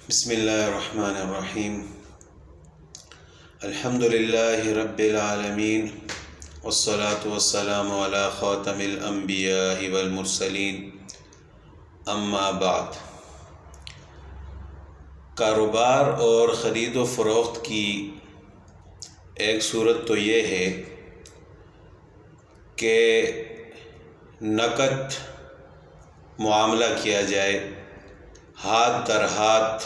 بسم اللہ الرحمن الرحیم الحمد للہ رب العالمین والصلاة والسلام علی خاتم الانبیاء والمرسلین اما بعد۔ کاروبار اور خرید و فروخت کی ایک صورت تو یہ ہے کہ نقد معاملہ کیا جائے، ہاتھ در ہاتھ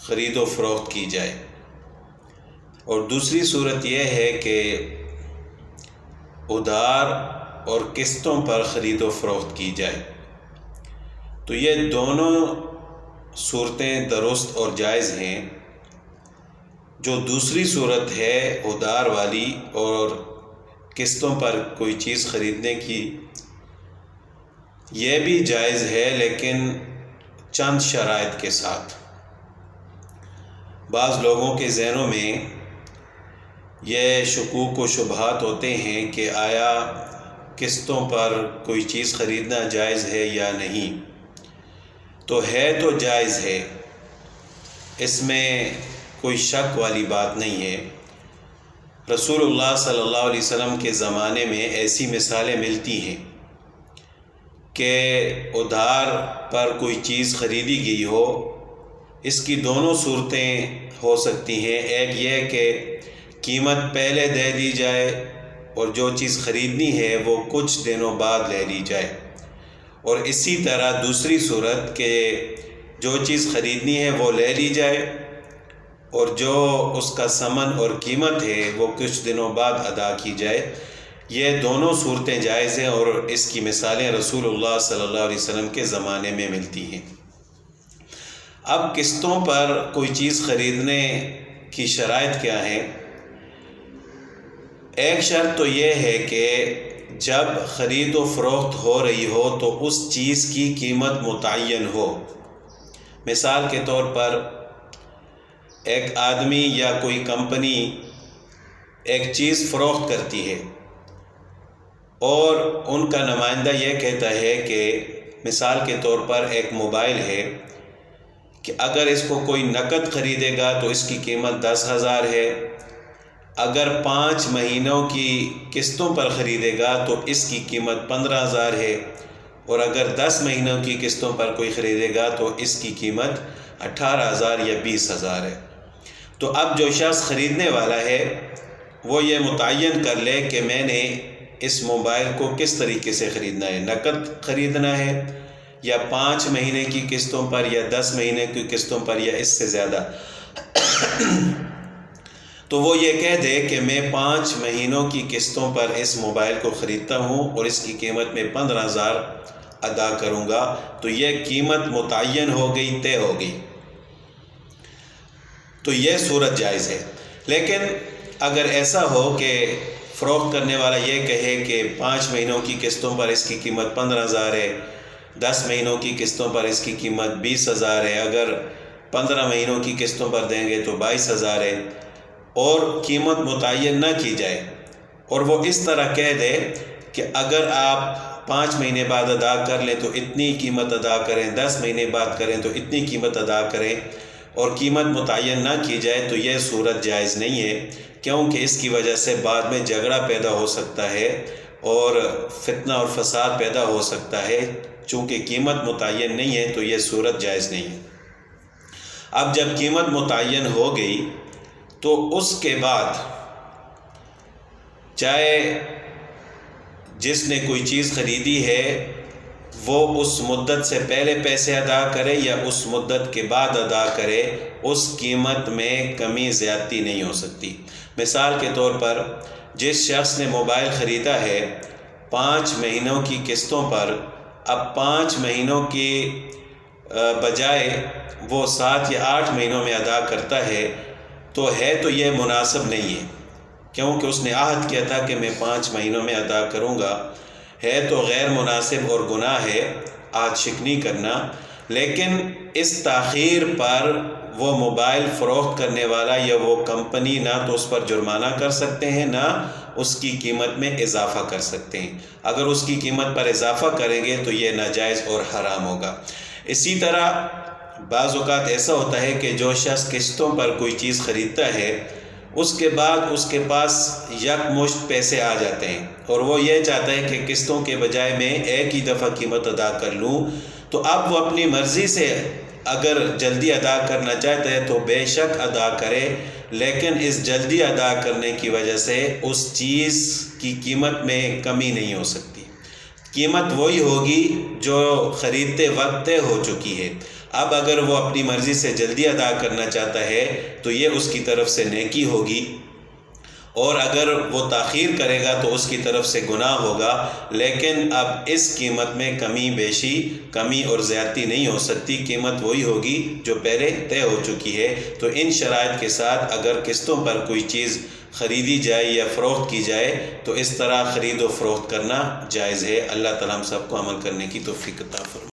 خرید و فروخت کی جائے، اور دوسری صورت یہ ہے کہ ادھار اور قسطوں پر خرید و فروخت کی جائے۔ تو یہ دونوں صورتیں درست اور جائز ہیں۔ جو دوسری صورت ہے ادھار والی اور قسطوں پر کوئی چیز خریدنے کی، یہ بھی جائز ہے لیکن چند شرائط کے ساتھ۔ بعض لوگوں کے ذہنوں میں یہ شکوک و شبہات ہوتے ہیں کہ آیا قسطوں پر کوئی چیز خریدنا جائز ہے یا نہیں۔ تو ہے تو جائز ہے، اس میں کوئی شک والی بات نہیں ہے۔ رسول اللہ صلی اللہ علیہ وسلم کے زمانے میں ایسی مثالیں ملتی ہیں کہ ادھار پر کوئی چیز خریدی گئی ہو۔ اس کی دونوں صورتیں ہو سکتی ہیں، ایک یہ کہ قیمت پہلے دے دی جائے اور جو چیز خریدنی ہے وہ کچھ دنوں بعد لے لی جائے، اور اسی طرح دوسری صورت کہ جو چیز خریدنی ہے وہ لے لی جائے اور جو اس کا ثمن اور قیمت ہے وہ کچھ دنوں بعد ادا کی جائے۔ یہ دونوں صورتیں جائز ہیں اور اس کی مثالیں رسول اللہ صلی اللہ علیہ وسلم کے زمانے میں ملتی ہیں۔ اب قسطوں پر کوئی چیز خریدنے کی شرائط کیا ہیں؟ ایک شرط تو یہ ہے کہ جب خرید و فروخت ہو رہی ہو تو اس چیز کی قیمت متعین ہو۔ مثال کے طور پر ایک آدمی یا کوئی کمپنی ایک چیز فروخت کرتی ہے اور ان کا نمائندہ یہ کہتا ہے کہ مثال کے طور پر ایک موبائل ہے کہ اگر اس کو کوئی نقد خریدے گا تو اس کی قیمت 10,000 ہے، اگر 5 مہینوں کی قسطوں پر خریدے گا تو اس کی قیمت 15,000 ہے، اور اگر 10 مہینوں کی قسطوں پر کوئی خریدے گا تو اس کی قیمت 18,000 یا 20,000 ہے۔ تو اب جو شخص خریدنے والا ہے وہ یہ متعین کر لے کہ میں نے اس موبائل کو کس طریقے سے خریدنا ہے، نقد خریدنا ہے یا 5 مہینے کی قسطوں پر یا 10 مہینے کی قسطوں پر یا اس سے زیادہ۔ تو وہ یہ کہہ دے کہ میں 5 مہینوں کی قسطوں پر اس موبائل کو خریدتا ہوں اور اس کی قیمت میں 15,000 ادا کروں گا، تو یہ قیمت متعین ہو گئی، طے ہو گئی، تو یہ صورت جائز ہے۔ لیکن اگر ایسا ہو کہ فروخت کرنے والا یہ کہے کہ 5 مہینوں کی قسطوں پر اس کی قیمت 15,000 ہے، 10 مہینوں کی قسطوں پر اس کی قیمت 20,000 ہے، اگر 15 مہینوں کی قسطوں پر دیں گے تو 22,000 ہے، اور قیمت متعین نہ کی جائے، اور وہ اس طرح کہہ دے کہ اگر آپ 5 مہینے بعد ادا کر لیں تو اتنی قیمت ادا کریں، 10 مہینے بعد کریں تو اتنی قیمت ادا کریں، اور قیمت متعین نہ کی جائے، تو یہ صورت جائز نہیں ہے، کیونکہ اس کی وجہ سے بعد میں جھگڑا پیدا ہو سکتا ہے اور فتنہ اور فساد پیدا ہو سکتا ہے۔ چونکہ قیمت متعین نہیں ہے تو یہ صورت جائز نہیں ہے۔ اب جب قیمت متعین ہو گئی تو اس کے بعد چاہے جس نے کوئی چیز خریدی ہے وہ اس مدت سے پہلے پیسے ادا کرے یا اس مدت کے بعد ادا کرے، اس قیمت میں کمی زیادتی نہیں ہو سکتی۔ مثال کے طور پر جس شخص نے موبائل خریدا ہے 5 مہینوں کی قسطوں پر، اب 5 مہینوں کی بجائے وہ 7 یا 8 مہینوں میں ادا کرتا ہے، تو یہ مناسب نہیں ہے، کیونکہ اس نے عہد کیا تھا کہ میں 5 مہینوں میں ادا کروں گا، ہے تو غیر مناسب اور گناہ ہے عہد شکنی کرنا۔ لیکن اس تاخیر پر وہ موبائل فروخت کرنے والا یا وہ کمپنی نہ تو اس پر جرمانہ کر سکتے ہیں، نہ اس کی قیمت میں اضافہ کر سکتے ہیں۔ اگر اس کی قیمت پر اضافہ کریں گے تو یہ ناجائز اور حرام ہوگا۔ اسی طرح بعض اوقات ایسا ہوتا ہے کہ جو شخص قسطوں پر کوئی چیز خریدتا ہے، اس کے بعد اس کے پاس یکمشت پیسے آ جاتے ہیں اور وہ یہ چاہتا ہے کہ قسطوں کے بجائے میں ایک ہی دفعہ قیمت ادا کر لوں، تو اب وہ اپنی مرضی سے اگر جلدی ادا کرنا چاہتا ہے تو بے شک ادا کرے، لیکن اس جلدی ادا کرنے کی وجہ سے اس چیز کی قیمت میں کمی نہیں ہو سکتی۔ قیمت وہی ہوگی جو خریدتے وقت طے ہو چکی ہے۔ اب اگر وہ اپنی مرضی سے جلدی ادا کرنا چاہتا ہے تو یہ اس کی طرف سے نیکی ہوگی، اور اگر وہ تاخیر کرے گا تو اس کی طرف سے گناہ ہوگا، لیکن اب اس قیمت میں کمی بیشی، کمی اور زیادتی نہیں ہو سکتی، قیمت وہی ہوگی جو پہلے طے ہو چکی ہے۔ تو ان شرائط کے ساتھ اگر قسطوں پر کوئی چیز خریدی جائے یا فروخت کی جائے تو اس طرح خرید و فروخت کرنا جائز ہے۔ اللہ تعالیٰ ہم سب کو عمل کرنے کی توفیق عطا فرمائے۔